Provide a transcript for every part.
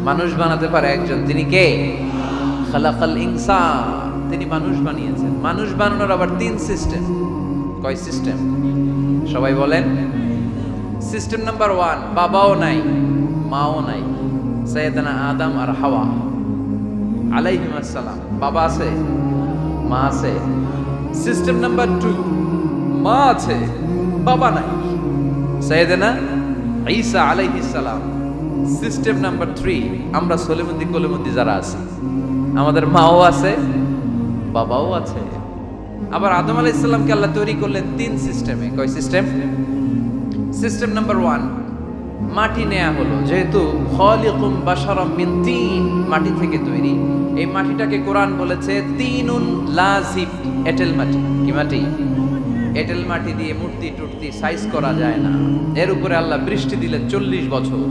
মানুষ বানাতে পারে একজন, তিনি কে? খালাকাল ইনসান, তিনি মানুষ বানিয়েছেন। মানুষ বানানোর আবার 3 সিস্টেম। কয় সিস্টেম? সবাই বলেন। সিস্টেম নাম্বার 1, বাবাও নাই মাও নাই, সাইয়েদানা আদম আর হাওয়া আলাইহিস সালাম। বাবা আছে, মা আছে। সিস্টেম নাম্বার 2, মা আছে বাবা নাই, সাইয়েদানা ঈসা আলাইহিস সালাম। সিস্টেম নাম্বার 3, আমরা সলিমুদ্দি কলিমুদ্দি যারা আছি, আমাদের মাও আছে বাবাও আছে। আবার আদম আলাইহিস সালামকে আল্লাহ তৈরি করলেন 3 সিস্টেমে। কয় সিস্টেম? সিস্টেম নাম্বার 1, মাটি নেয়া হলো, যেহেতু খালিকুম বাশারাম মিন তিন, মাটি থেকে তৈরি। এই মাটিটাকে কোরআন বলেছে তিনুন লাযিব, এঁটেল মাটি। কি মাটি? এঁটেল মাটি দিয়ে মূর্তি টুর্তি সাইজ করা যায় না। এর উপরে আল্লাহ বৃষ্টি দিলেন 40 বছর,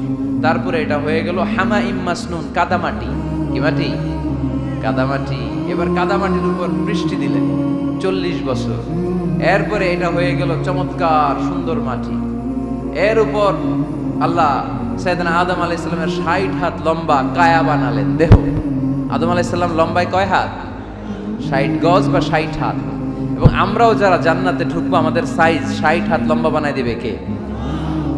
তারপরে এটা হয়ে গেল হামাইম মাসনুন, কাদামাটি। কি মাটি? কাদামাটি। এবার কাদামাটির উপর বৃষ্টি দিলেন 40 বছর, এরপরে এটা হয়ে গেল চমৎকার সুন্দর মাটি। এর উপর আল্লাহ সাইয়েদনা আদম আলাইহিস সালামের 60 হাত লম্বা কায়া বানালেন, দেহ। আদম আলাইহিস সালাম লম্বায় কয় হাত? 60 গজ বা 60 হাত। এবং আমরাও যারা জান্নাতে ঢুকবো, আমাদের সাইজ 60 হাত লম্বা বানায় দিবে কে?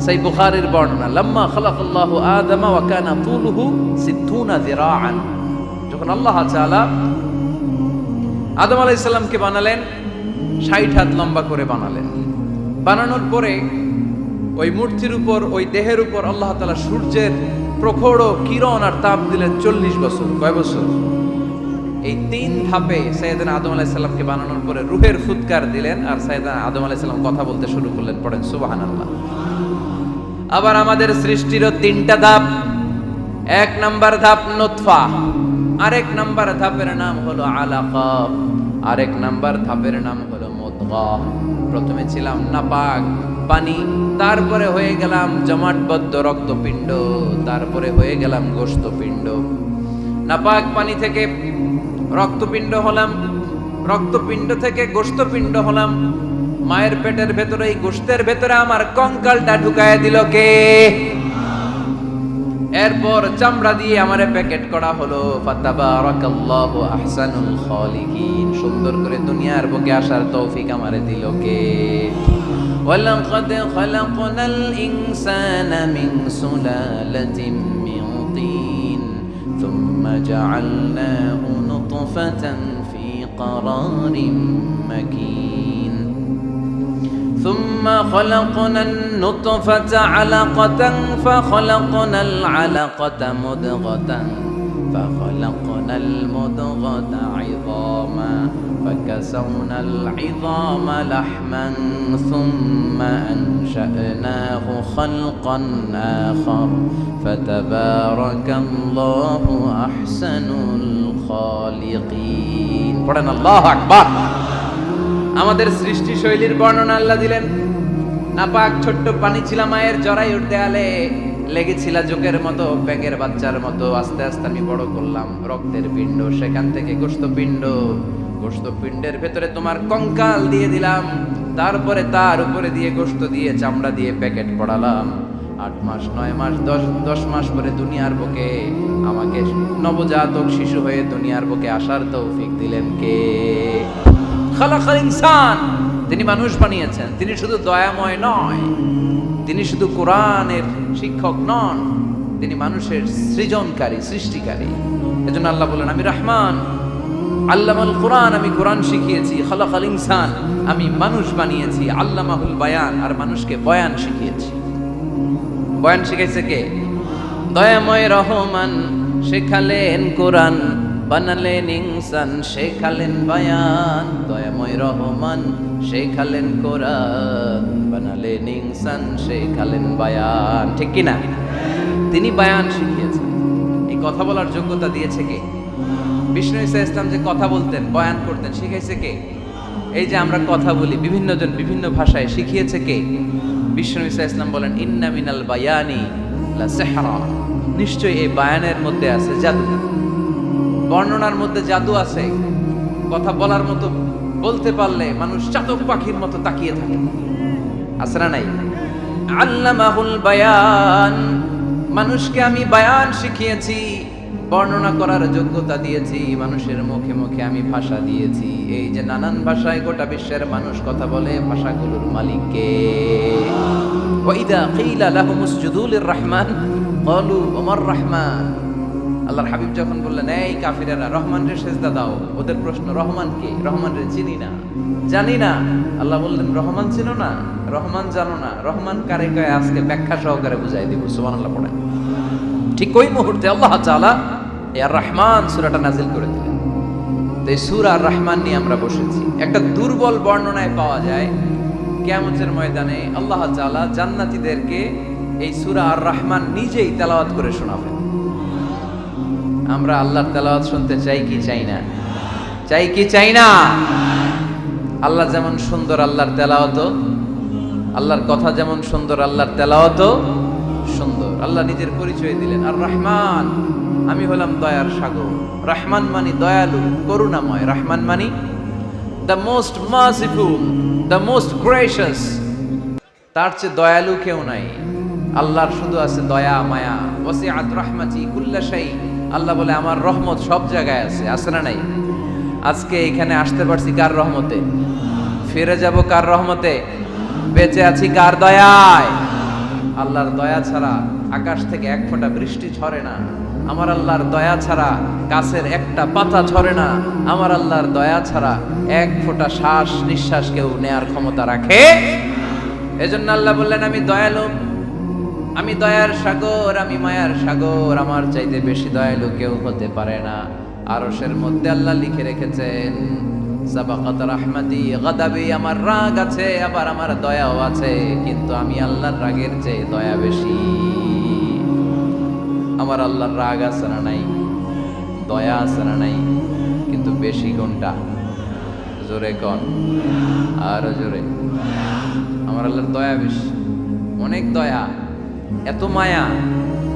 সেই বুখারীর বর্ণনা, লাম্মা খালাকাল্লাহু আদমা ওয়া কানা তুলুহু 60 যিরাআন। যখন আল্লাহ তাআলা আদম আলাইহিস সালামকে বানালেন, 60 হাত লম্বা করে বানালেন। বানানোর পরে ওই মূর্তির উপর, ওই দেহের উপর আল্লাহ তাআলা সূর্যের প্রখর কিরণ আর তাপ দিলেন 40 বছর। কয় বছর? এই 3 ধাপে সাইয়েদনা আদম আলাইহিস সালামকে বানানোর পরে রূহের ফুৎকার দিলেন, আর সাইয়েদনা আদম আলাইহিস সালাম কথা বলতে শুরু করলেন। পড়েন সুবহানাল্লাহ। আবার আমাদের সৃষ্টিরও 3টা ধাপ। 1 নাম্বার ধাপ নুতফা, আরেক নাম্বার ধাপের নাম হলো আলাকা, আরেক নাম্বার ধাপের নাম হলো মুদগা। প্রথমে ছিলাম নাপাক পানি, তারপরে হয়ে গেলাম জমাটবদ্ধ রক্তপিণ্ড, তারপরে হয়ে গেলাম গোশতপিণ্ড। নাপাক পানি থেকে রক্তপিণ্ড হলাম, রক্তপিণ্ড থেকে গোশতপিণ্ড হলাম। মায়ের পেটের ভেতরে, এই গোশতের ভেতরে আমার কঙ্কালটা ঢুকায় দিল কে? এরপর চামড়া দিয়ে আমারে প্যাকেট করা হলো। ফাতাবারাকাল্লাহু আহসানুল খালিকিন। সুন্দর করে দুনিয়ার বুকে আসার তৌফিক আমারে দিল কে? ওয়ালাকাদ খালাকনাল ইনসানা মিন সুলালাতিন মিন তিন সুম্মা জাআলনাহু নুতফাতান ফি قرارٍ مكين ثم خلقنا النطفة علقة فخلقنا العلقة مضغة فخلقنا المضغة عظاما فكسونا العظام لحما ثم أنشأناه خلقا آخر فتبارك الله أحسن الخالقين. পড়েন আল্লাহু আকবার। আমাদের সৃষ্টি শৈলীর বর্ণনা আল্লাহ দিলেন। নাপাক ছোট্ট পানি ছিল মায়ের জরায়ুর দেয়ালে, লেগেছিল জোকের মতো, ব্যাঙের বাচ্চার মতো। আস্তে আস্তে আমি বড় করলাম রক্তের পিণ্ড, সেখান থেকে গোশতপিণ্ড, গোশতপিণ্ডের ভেতরে তোমার কঙ্কাল দিয়ে দিলাম, তারপরে তার উপরে দিয়ে গোশত দিয়ে চামড়া দিয়ে প্যাকেট পড়ালাম। 8 মাস 9 মাস 10 মাস পরে দুনিয়ার বুকে আমাকে নবজাতক শিশু হয়ে দুনিয়ার বুকে আসার তৌফিক দিলেন কে? খালাকাল ইনসান, তিনি মানুষ বানিয়েছেন। তিনি শুধু দয়াময় নয়, তিনি শুধু কোরআনের শিক্ষক নন, তিনি মানুষের সৃজনকারী, সৃষ্টিকারী। এজন্য আল্লাহ বলেন, আমি রহমান, আল্লামাল কোরআন, আমি কোরআন শিখিয়েছি। খালাকাল ইনসান, আমি মানুষ বানিয়েছি। আল্লামাহুল বায়ান, আর মানুষকে বয়ান শিখিয়েছি। বয়ান শিখাইছে কে? দয়াময় রহমান শেখালেন কোরআন, বানালেন ইনসান, শেখালেন বায়ান। দয়াময় রহমান শেখালেন কোরআন, বানালেন ইনসান, শেখালেন বায়ান। ঠিক কি না? তিনি বায়ান শিখিয়েছেন। এই কথা বলার যোগ্যতা দিয়েছে কে? বিষ্ণু ঈসা ইসলাম যে কথা বলতেন, বয়ান করতেন, শিখাইছে কে? এই যে আমরা কথা বলি, বিভিন্ন জন বিভিন্ন ভাষায়, শিখিয়েছে কে? বিষ্ণু ঈসা ইসলাম বলেন, ইন্না মিনাল বায়ানি লা সিহরা, নিশ্চয়ই এই বায়ানের মধ্যে আছে জাদু, বর্ণনার মধ্যে জাদু আছে। কথা বলার মতো, বলতে পারলে মানুষ চাতক পাখির মতো তাকিয়ে থাকে। আছে না নাই? আল্লামাহুল বায়ান, মানুষকে আমি বায়ান শিখিয়েছি, বর্ণনা করার যোগ্যতা দিয়েছি, মানুষের মুখে মুখে আমি ভাষা দিয়েছি। এই যে নানান ভাষায় গোটা বিশ্বের মানুষ কথা বলে, ভাষাগুলোর মালিক কে? ওয়াইদা কিলা লাহুম উসজুদু লিররহমান ক্বালু ওমার রহমান। আল্লাহর হাবিব যখন বললেন এই কাফিরেরা রহমানের সিজদা দাও, ওদের প্রশ্ন রহমান কে? রহমানের চিনি না, জানি না। আল্লাহ বললেন রহমান চিনো না, রহমান জানো না, রহমান কারে কয় আজকে ব্যাখ্যা সহকারে বুঝাই দিব। সুবহানাল্লাহ পড়েন। ঠিক ওই মুহূর্তে আল্লাহ তাআলা আর রহমান সূরাটা নাযিল করে দিলেন। তো এই সূরা আর রহমান নিয়ে আমরা বসেছি। একটা দুর্বল বর্ণনায় পাওয়া যায় কিয়ামতের ময়দানে আল্লাহ তাআলা জান্নাতীদেরকে এই সূরা আর রহমান নিজেই তেলাওয়াত করে শোনাবেন। আমরা আল্লাহর তেলাওয়াত শুনতে চাই কি চাই না? চাই কি চাই না? আল্লাহ যেমন সুন্দর, আল্লাহর তেলাওয়াত, আল্লাহর কথা যেমন সুন্দর, আল্লাহর তেলাওয়াত সুন্দর। আল্লাহ নিজের পরিচয় দিলেন, আর রহমান, আমি হলাম দয়ার সাগর। রহমান মানি দয়ালু, করুণাময়। রহমান মানি the most merciful, the most gracious. তার চেয়ে দয়ালু কেউ নাই। আল্লাহর শুধু আছে দয়া মায়া। ওয়াসিআত রাহমাতি কুল্লা শাই। আল্লাহ বলে আমার রহমত সব জায়গায় আছে। আছে না নাই? আজকে এখানে আসতে পারছি কার রহমতে? ফিরে যাব কার রহমতে? বেঁচে আছি কার দয়ায়? আল্লাহর দয়া ছাড়া আকাশ থেকে এক ফোঁটা বৃষ্টি ঝরে না। আমার আল্লাহর দয়া ছাড়া গাছের একটা পাতা ঝরে না। আমার আল্লাহর দয়া ছাড়া এক ফোঁটা শ্বাস নিঃশ্বাস কেউ নেয়ার ক্ষমতা রাখে। এজন্য আল্লাহ বললেন আমি দয়ালু, আমি দয়ার সাগর, আমি মায়ার সাগর। আমার চাইতে বেশি দয়ালু কেউ হতে পারে না। আরশের মধ্যে আল্লাহ লিখে রেখেছেন সাবাকাত রাহমাতি গাদাবি। আমার রাগ আছে, আবার আমার দয়াও আছে, কিন্তু আমি আল্লাহর রাগের চেয়ে দয়া বেশি। আমার আল্লাহর রাগ আছে না নাই? দয়া আছে না নাই? কিন্তু বেশি কোনটা? জোরে কোন, আরো জোরে। আমার আল্লাহর দয়া বেশি, অনেক দয়া, এত মায়া।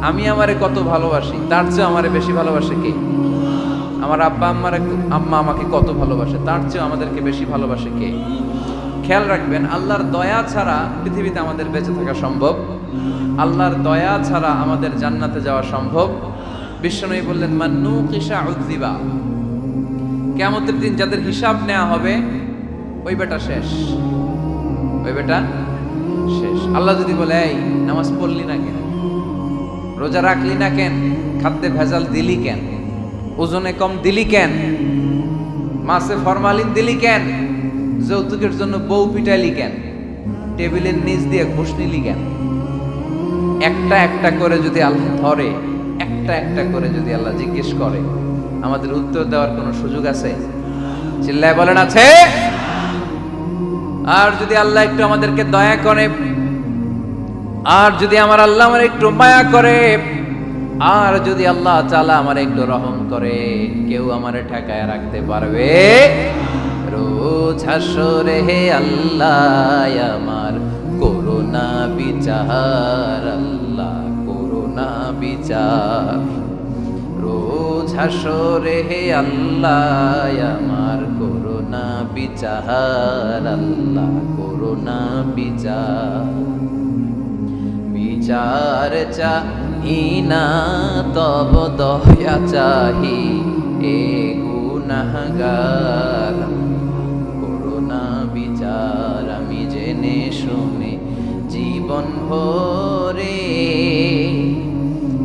আমি আমারে কত ভালোবাসি, তার চেয়ে আমারে বেশি ভালোবাসে কে? আমার আম্মা আমাকে কত ভালোবাসে, তার চেয়ে আমাদেরকে বেশি ভালোবাসে কে? খেয়াল রাখবেন, আল্লাহর দয়া ছাড়া পৃথিবীতে আমাদের বেঁচে থাকা সম্ভব। আল্লাহর দয়া ছাড়া আমাদের জান্নাতে যাওয়া সম্ভব। বিশ্বনবী বললেন মান্নু কিসা উযিবা। কিয়ামতের দিন যাদের হিসাব নেওয়া হবে ওই বেটা শেষ, ওই বেটা শেষ। আল্লাহ যদি বলে এই নামাজ পড়লি না কেন, রোজা রাখলি না কেন, খাদ্যে ভেজাল দিলি কেন, ওজনে কম দিলি কেন, মাছে ফরমালিন দিলি কেন, যৌতুকের জন্য বউ পিটাইলি কেন, টেবিলের নিচ দিয়ে ঘুষ নিলি কেন, একটা একটা করে যদি আল্লাহ ধরে, একটা একটা করে যদি আল্লাহ জিজ্ঞেস করে, আমাদের উত্তর দেওয়ার কোনো সুযোগ আছে? চিল্লায় বলেন আছে? আর যদি আল্লাহ একটু আমাদেরকে দয়া করে, আর যদি আমার আল্লাহ আমার একটু মায়া করে, আর যদি আল্লাহ তাআলা আমার একটু রহম করে, কেউ আমারে ঠেকায় রাখতে পারবে? রোজ হাসরে হে আল্লাহ আমার করুণা বিচার, আল্লাহ করুণা বিচার। রোজ হাসরে হে আল্লাহ আমার করুণা বিচার, আল্লাহ করুণা বিচার। বিচার চাহি না তব দয়া চাহি এ গুনাহগার, করুণা বিচার। আমি জেনে শুনে জীবন ভরে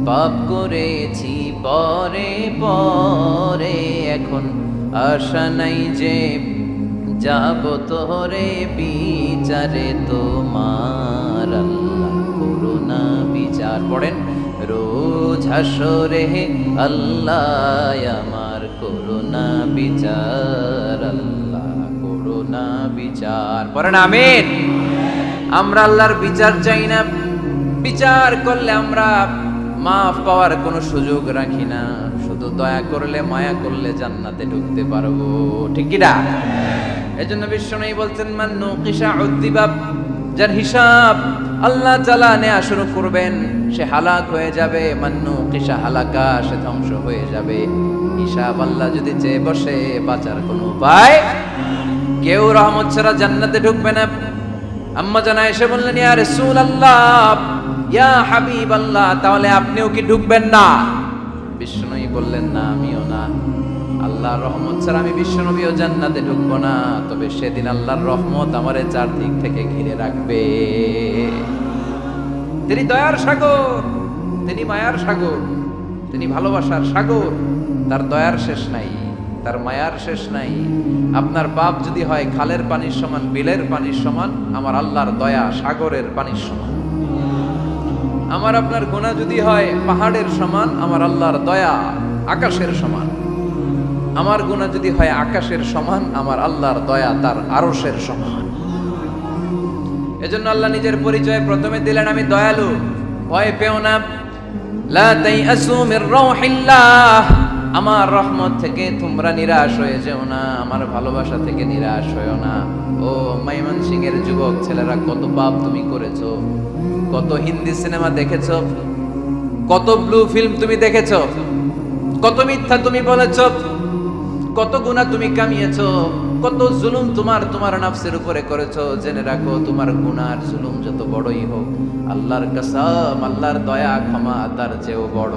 পাপ করেছি পরে পরে, এখন আশা নাই যে যাব তোরে বিচারে তোমার, আল্লাহ করুণা বিচার। পড়েন রোজ হাসরে হে আল্লাহ আমার করুণা বিচার, আল্লাহ করুণা বিচার। পড়েন আমিন। আমরা আল্লাহর বিচার চাই না। বিচার করলে আমরা মাফ পাওয়ার কোনো সুযোগ রাখি না। শুধু দয়া করলে মায়া করলে জান্নাতে ঢুকতে পারবো, ঠিক কি না? এজন্য বিশ্বনবী বলছেন মান্নু কিসা উযিবা। যার হিসাব আল্লাহ তাআলা নেওয়া শুরু করবেন সে হালাক হয়ে যাবে। মান্নু কিসা হালাকা, সে ধ্বংস হয়ে যাবে। হিসাব আল্লাহ যদি চেয়ে বসে, বাঁচার কোনো উপায়। কেউ রহমত ছাড়া জান্নাতে ঢুকবে না। আম্মা জানা এসে বললেন ইয়া রাসূলুল্লাহ ইয়া হাবিবাল্লাহ, তাহলে আপনিও কি ঢুকবেন না? বিশ্বনবী বললেন, না, আমিও না। আল্লাহর রহমত ছাড়া আমি বিশ্বনবীও জান্নাতে ঢুকবো না, তবে সেদিন আল্লাহর রহমত আমারে চারদিক থেকে ঘিরে রাখবে। তিনি দয়ার সাগর, তিনি মায়ার সাগর, তিনি ভালোবাসার সাগর। তার দয়ার শেষ নাই, তার মায়ার শেষ নাই। আপনার পাপ যদি হয় খালের পানির সমান, বিলের পানির সমান, আমার আল্লাহর দয়া সাগরের পানির সমান। আমার আপনার গুনাহ যদি হয় পাহাড়ের সমান, আমার আল্লাহর দয়া আকাশের সমান। আমার গুনাহ যদি হয় আকাশের সমান, আমার আল্লাহর দয়া তার আরশের সমান। এজন্য আল্লাহ নিজের পরিচয় প্রথমে দিলেন, আমি দয়ালু, ভয় পেও না। লা তাইআসু মির রাউহিল্লাহ, আমার রহমত থেকে তোমরা নিরাশ হয়ে যেও না, আমার ভালোবাসা থেকে নিরাশ হয়েও না। ও ময়মনসিংহের যুবক ছেলেরা, কত পাপ তুমি করেছো, কত হিন্দি সিনেমা দেখেছো, কত ব্লু ফিল্ম তুমি দেখেছো, কত মিথ্যা তুমি বলেছো, কত গুনাহ তুমি কামিয়েছো, কত জুলুম তোমার নাফসের উপরে করেছো। জেনে রাখো, তোমার গুনার জুলুম যত বড়ই হোক, আল্লাহর কসম, আল্লাহর দয়া ক্ষমা তার চেয়েও বড়।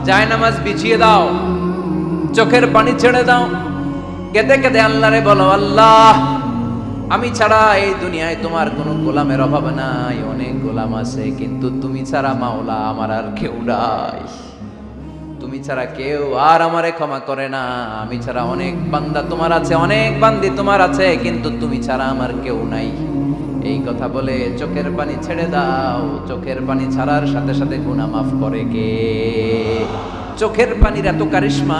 জায়নামাজ বিছিয়ে দাও, চোখের পানি ছেড়ে দাও, কেঁদে কেঁদে আল্লাহরে বলো, আল্লাহ, আমি ছাড়া এই দুনিয়ায় তোমার কোনো গোলামের অভাব নাই। অনেক গোলাম আছে, কিন্তু তুমি ছাড়া মাওলা আমার আর কেউ নাই। তুমি ছাড়া কেউ আর আমারে ক্ষমা করে না। আমি ছাড়া অনেক বান্দা তোমার আছে, অনেক বান্দি তোমার আছে, কিন্তু তুমি ছাড়া আমার কেউ নাই। এই কথা বলে চোখের পানি ছেড়ে দাও। চোখের পানি ছাড়ার সাথে সাথে গুনাহ মাফ করে কে? চোখের পানির এত কারিশমা,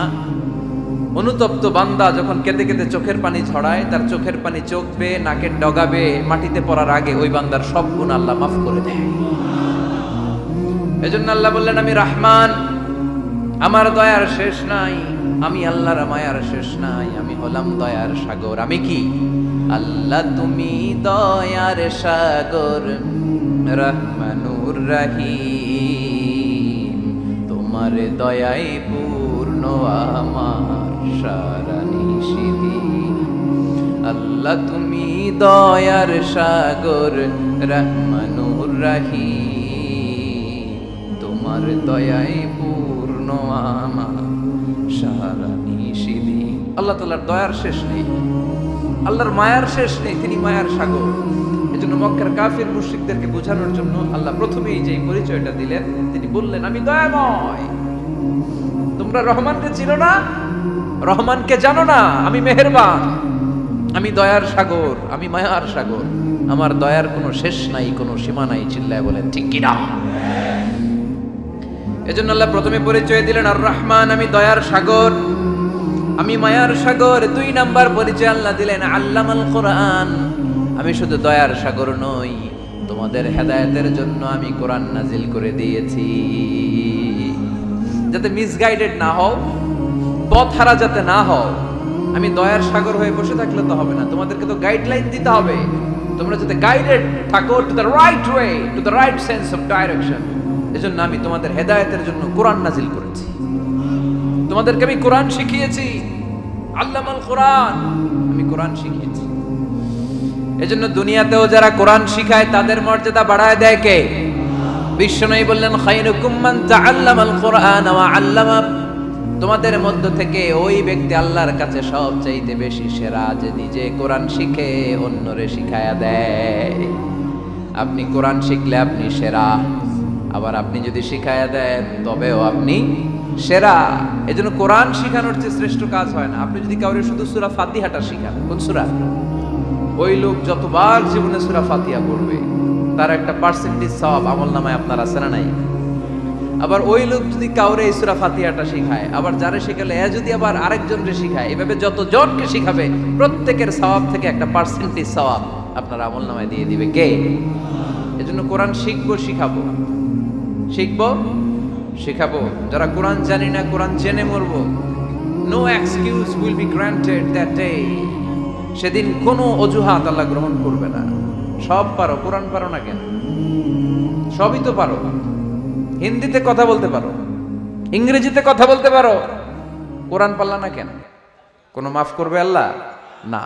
অনুতপ্ত বান্দা যখন কেঁদে কেঁদে চোখের পানি ছড়ায়, তার চোখের পানি চোখ বেয়ে নাকের ডগাবে মাটিতে পড়ার আগে ওই বান্দার সব গুনাহ আল্লাহ মাফ করে দেয়। এজন্য আল্লাহ বললেন, আমি রহমান, আমার দয়ার শেষ নাই। আমি আল্লাহর মায়ার শেষ নাই। আমি হলাম দয়ার সাগর। আমি কি? আল্লাহ তুমি দয়ার সাগর, রহমানুর রহিম, তোমার দয়ায় পূর্ণ আমার সারা নিশিদিন। আল্লাহ তুমি দয়ার সাগর, রহমানুর রহিম, তোমার দয়ায় পূর্ণ আমার সারা নিশিদিন। আল্লাহ তাআলার দয়ার শেষ নেই, আল্লাহর মায়ার শেষ নেই, তিনি মায়ার সাগর। এজন্য মক্কার কাফির মুশরিকদেরকে বোঝানোর জন্য আল্লাহ প্রথমেই যে পরিচয়টা দিলেন, তিনি বললেন, আমি দয়াময়। তোমরা রহমানকে চিনো না, রহমানকে জানো না, আমি মেহেরবান, আমি দয়ার সাগর, আমি মায়ার সাগর। আমার দয়ার কোনো শেষ নাই, কোনো সীমা নাই। চিল্লায় বলেন ঠিক কিনা? এজন্য আল্লাহ প্রথমে পরিচয় দিলেন আর রহমান, আমি দয়ার সাগর, আমি মায়ার সাগর। 2 নাম্বার পরিচয় আল্লাহ দিলেন আল্লামাল কোরআন, আমি শুধু দয়ার সাগর নই, তোমাদের হেদায়েতের জন্য আমি কোরআন নাজিল করে দিয়েছি, যাতে মিসগাইডেড না হও, পথহারা যাতে না হও। আমি দয়ার সাগর হয়ে বসে থাকলে তো হবে না, তোমাদেরকে তো গাইডলাইন দিতে হবে, তোমরা যাতে গাইডেড থাকো to the right way, to the right sense of direction. এজন্য আমি তোমাদের হেদায়েতের জন্য কোরআন নাজিল করেছি, তোমাদেরকে আমি কোরআন শিখিয়েছি। আল্লামাল কোরআন, আমি কোরআন শিখিয়েছি। এজন্য দুনিয়াতেও যারা কোরআন শিখায় তাদের মর্যাদা বাড়ায় দেয় কে? বিশ্বনবী বললেন, খায়রুকুম মান তাআল্লামাল কোরআন ওয়া আল্লামা, তোমাদের মধ্য থেকে ওই ব্যক্তি আল্লাহর কাছে সবচাইতে বেশি সেরা, যে নিজে কোরআন শিখে অন্যরে শিখায়া দেয়। আপনি কোরআন শিখলে আপনি সেরা, আবার আপনি যদি শিখায়া দেন তবেও আপনি সেরা। এজন্য কোরআন শিখানোর চেয়ে শ্রেষ্ঠ কাজ হয় না। আপনি যদি কাউরে শুধু সূরা ফাতিহাটা শিখান, কোন সূরা, ওই লোক যতবার জীবনে সূরা ফাতিহা পড়বে তার একটা পার্সেন্টেজ সওয়াব আমলনামায় আপনার আছে না নাই? আবার ওই লোক যদি কাউরে এই সূরা ফাতিহাটা শিখায়, আবার যারে শিখালে যদি আবার আরেকজনকে শিখায়, এভাবে যতজনকে শিখাবে প্রত্যেকের সওয়াব থেকে একটা পার্সেন্টেজ সওয়াব আপনার আমলনামায় দিয়ে দিবে কে? এজন্য কোরআন শিখবো, শিখাবো, শিখবো, শিখাবো। যারা কোরআন জানি না, কোরআন জেনে মরবো, no excuse will be granted that day. সেদিন কোনো অজুহাত আল্লাহ গ্রহণ করবে না। সব পারো, কোরআন পারো না কেন? সবই তো পারো। হিন্দিতে কথা বলতে পারো, ইংরেজিতে কথা বলতে পারো, কোরআন পারলা না কেন? কোনো মাফ করবে আল্লাহ? না।